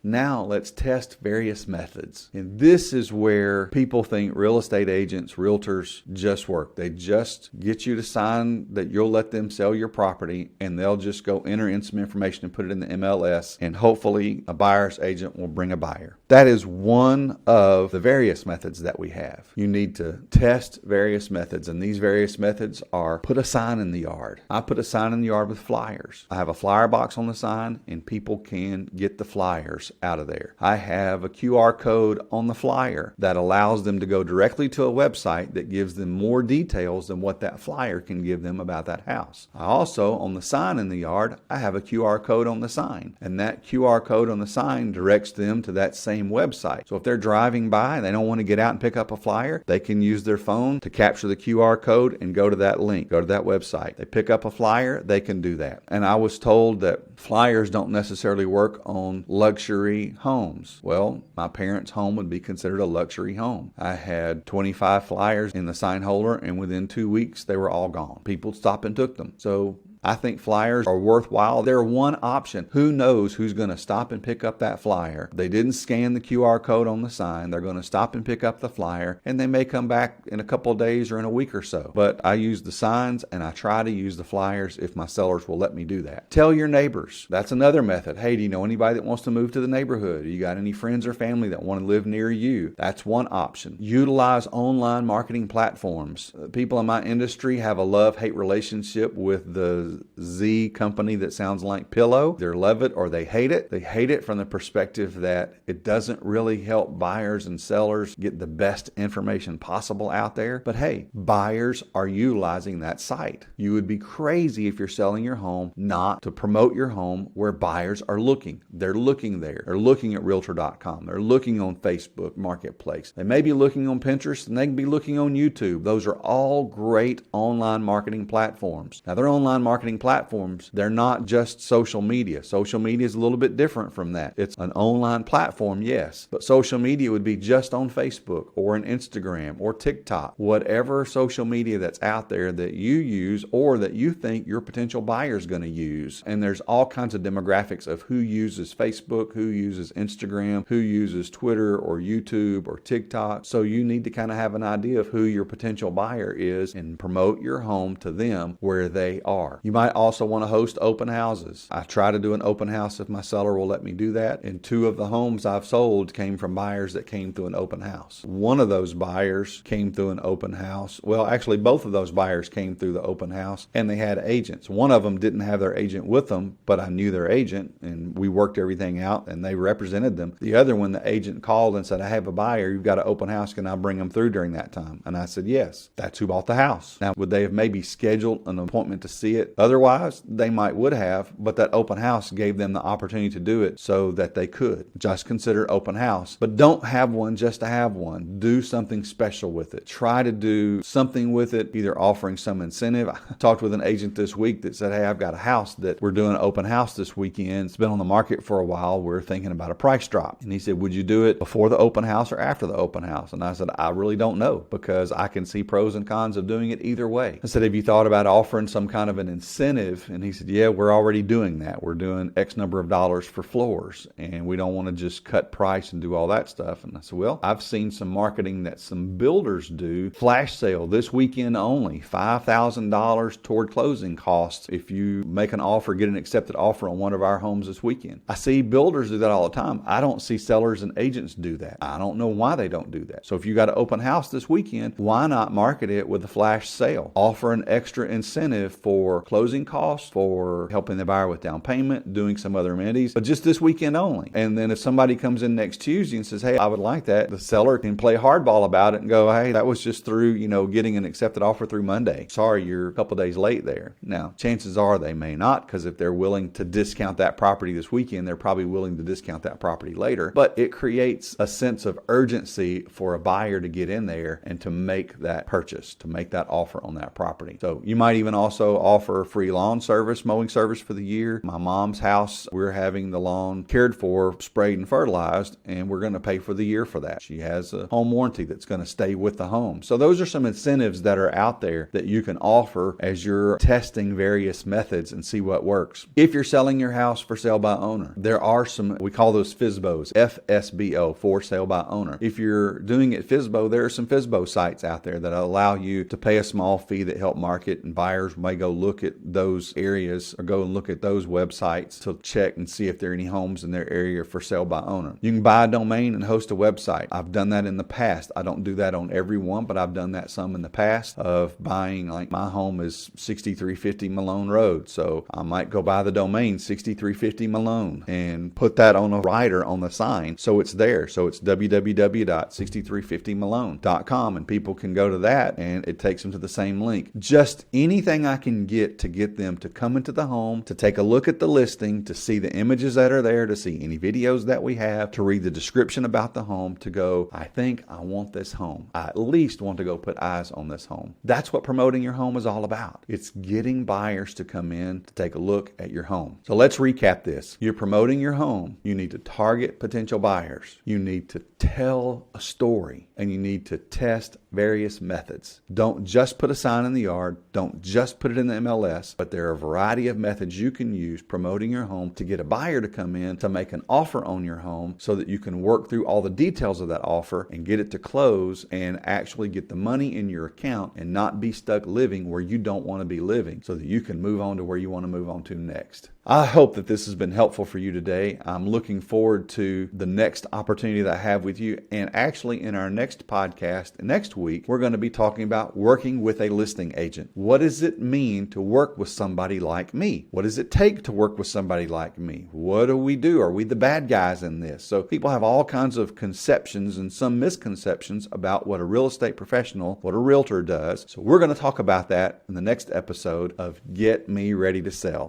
Now let's test various methods. And this is where people think real estate agents, realtors just work. They just get you to sign that you'll let them sell your property, and they'll just go enter in some information and put it in the MLS, and hopefully a buyer's agent will bring a buyer. That is one of the various methods that we have. You need to test various methods, and these various methods are put a sign in the yard. I put a sign in the yard with flyers. I have a flyer box on the sign, and people can get the flyers out of there. I have a QR code on the flyer that allows them to go directly to a website that gives them more details than what that flyer can give them about that house. I also, on the sign in the yard, I have a QR code on the sign, and that QR code on the sign directs them to that same website. So if they're driving by and they don't want to get out and pick up a flyer, they can use their phone to capture the QR code and go to that link, go to that website. They pick up a flyer, they can do that. And I was told that flyers don't necessarily work on luxury homes. Well, my parents' home would be considered a luxury home. I had 25 flyers in the sign holder, and within 2 weeks, they were all gone. People stopped and took them. So I think flyers are worthwhile. They're one option. Who knows who's going to stop and pick up that flyer? They didn't scan the QR code on the sign. They're going to stop and pick up the flyer, and they may come back in a couple of days or in a week or so. But I use the signs, and I try to use the flyers if my sellers will let me do that. Tell your neighbors. That's another method. Hey, do you know anybody that wants to move to the neighborhood? You got any friends or family that want to live near you? That's one option. Utilize online marketing platforms. People in my industry have a love-hate relationship with the Z company that sounds like pillow. They love it or they hate it. They hate it from the perspective that it doesn't really help buyers and sellers get the best information possible out there. But hey, buyers are utilizing that site. You would be crazy if you're selling your home not to promote your home where buyers are looking. They're looking there. They're looking at Realtor.com. They're looking on Facebook Marketplace. They may be looking on Pinterest, and they can be looking on YouTube. Those are all great online marketing platforms. Now, they're online marketing platforms. They're not just social media. Social media is a little bit different from that. It's an online platform, yes, but social media would be just on Facebook or an Instagram or TikTok, whatever social media that's out there that you use or that you think your potential buyer is going to use. And there's all kinds of demographics of who uses Facebook, who uses Instagram, who uses Twitter or YouTube or TikTok. So you need to kind of have an idea of who your potential buyer is and promote your home to them where they are. You might also want to host open houses. I try to do an open house if my seller will let me do that. And 2 of the homes I've sold came from buyers that came through an open house. One of those buyers came through an open house. Well, actually, both of those buyers came through the open house, and they had agents. One of them didn't have their agent with them, but I knew their agent, and we worked everything out, and they represented them. The other one, the agent called and said, I have a buyer. You've got an open house. Can I bring them through during that time? And I said, yes. That's who bought the house. Now, would they have maybe scheduled an appointment to see it? Otherwise, they would have, but that open house gave them the opportunity to do it so that they could. Just consider open house, but don't have one just to have one. Do something special with it. Try to do something with it, either offering some incentive. I talked with an agent this week that said, hey, I've got a house that we're doing an open house this weekend. It's been on the market for a while. We're thinking about a price drop. And he said, would you do it before the open house or after the open house? And I said, I really don't know, because I can see pros and cons of doing it either way. I said, have you thought about offering some kind of an incentive? And he said, yeah, we're already doing that. We're doing X number of dollars for floors, and we don't want to just cut price and do all that stuff. And I said, well, I've seen some marketing that some builders do. Flash sale this weekend only, $5,000 toward closing costs if you make an offer, get an accepted offer on one of our homes this weekend. I see builders do that all the time. I don't see sellers and agents do that. I don't know why they don't do that. So if you got an open house this weekend, why not market it with a flash sale? Offer an extra incentive for closing costs, for helping the buyer with down payment, doing some other amenities, but just this weekend only. And then if somebody comes in next Tuesday and says, hey, I would like that, the seller can play hardball about it and go, hey, that was just through, getting an accepted offer through Monday. Sorry, you're a couple days late there. Now, chances are they may not, because if they're willing to discount that property this weekend, they're probably willing to discount that property later. But it creates a sense of urgency for a buyer to get in there and to make that purchase, to make that offer on that property. So you might even also offer free lawn service, mowing service for the year. My mom's house, we're having the lawn cared for, sprayed and fertilized, and we're going to pay for the year for that. She has a home warranty that's going to stay with the home. So those are some incentives that are out there that you can offer as you're testing various methods and see what works. If you're selling your house for sale by owner, there are some, we call those FSBOs, FSBO, for sale by owner. If you're doing it FSBO, there are some FSBO sites out there that allow you to pay a small fee that help market, and buyers may go look at those areas or go and look at those websites to check and see if there are any homes in their area for sale by owner. You can buy a domain and host a website. I've done that in the past. I don't do that on every one, but I've done that some in the past of buying, like my home is 6350 Malone Road. So I might go buy the domain 6350 Malone and put that on a rider on the sign. So it's there. So it's www.6350malone.com, and people can go to that and it takes them to the same link. Just anything I can get to get them to come into the home, to take a look at the listing, to see the images that are there, to see any videos that we have, to read the description about the home, to go, I think I want this home. I at least want to go put eyes on this home. That's what promoting your home is all about. It's getting buyers to come in to take a look at your home. So let's recap this. You're promoting your home. You need to target potential buyers. You need to tell a story, and you need to test various methods. Don't just put a sign in the yard. Don't just put it in the MLS, but there are a variety of methods you can use promoting your home to get a buyer to come in to make an offer on your home so that you can work through all the details of that offer and get it to close and actually get the money in your account and not be stuck living where you don't want to be living, so that you can move on to where you want to move on to next. I hope that this has been helpful for you today. I'm looking forward to the next opportunity that I have with you. And actually, in our next podcast next week, we're going to be talking about working with a listing agent. What does it mean to work with somebody like me? What does it take to work with somebody like me? What do we do? Are we the bad guys in this? So people have all kinds of conceptions and some misconceptions about what a real estate professional, what a realtor does. So we're going to talk about that in the next episode of Get Me Ready to Sell.